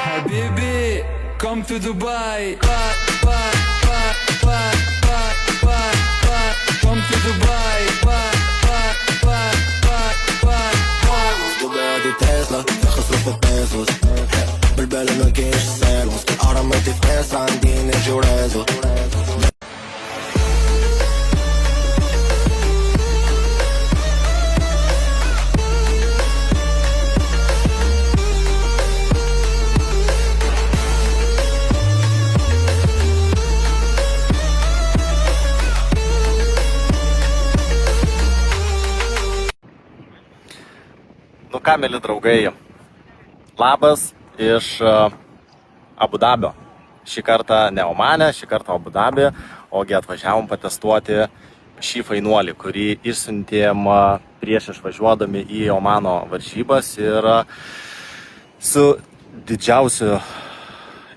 Habibi, come to Dubai. Come to Dubai. Dubai di Tesla, تخسر في بيزوس بالبال ما كاينش سالونس كالأهرامات في مصر عندي نرجع ورازو. Nu ką, mėly draugai, labas iš Abu Dabio. Šį kartą ne Omane, šį kartą Abu Dabį, ogi atvažiavom patestuoti šį fainuolį, kurį išsiuntėm prieš išvažiuodami į Omano varžybas ir su didžiausiu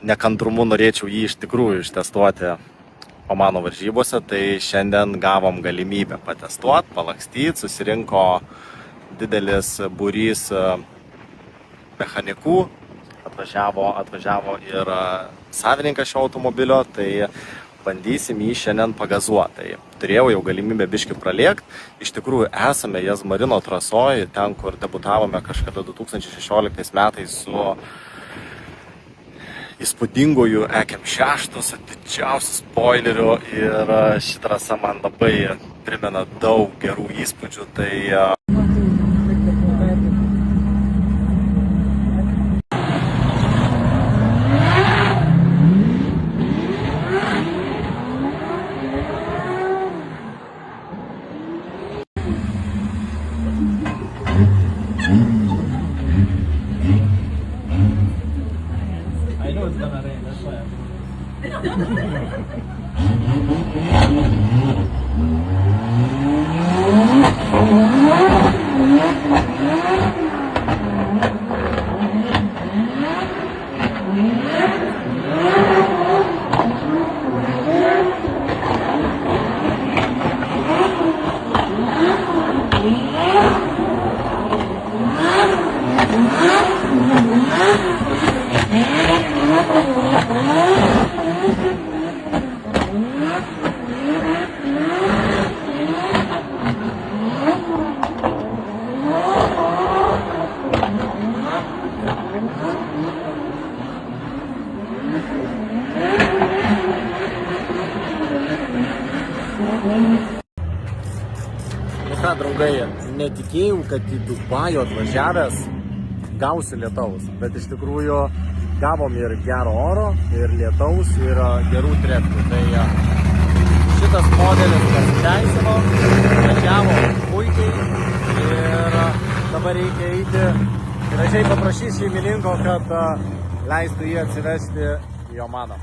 nekantrumu norėčiau jį iš tikrųjų ištestuoti Omano varžybose, tai šiandien gavom galimybę patestuoti, palakstyti, susirinko didelis būrys mechanikų, atvažiavo ir savininkas šio automobilio, tai bandysim jį šiandien pagazuoti. Tai turėjau jau galimybę biškį pralėkti, iš tikrųjų esame Jazmarino trasoj, ten kur debutavome kažkada 2016 metais su įspūdingoju EKM6 su didžiausiu spoileriu ir ši trasa man labai primena daug gerų įspūdžių. Tai I know it's gonna rain, that's why Nu ką, draugai, netikėjau, kad į Dubajų atvažiavęs gausiu lietaus, bet iš tikrųjų gavom ir gero oro, ir lietaus, ir gerų trepkių. Tai šitas modelis pasiteisino, važiavo puikiai ir dabar reikia eiti gražiai paprašyti šeimininko, kad leistų jį atsivežti į Omaną.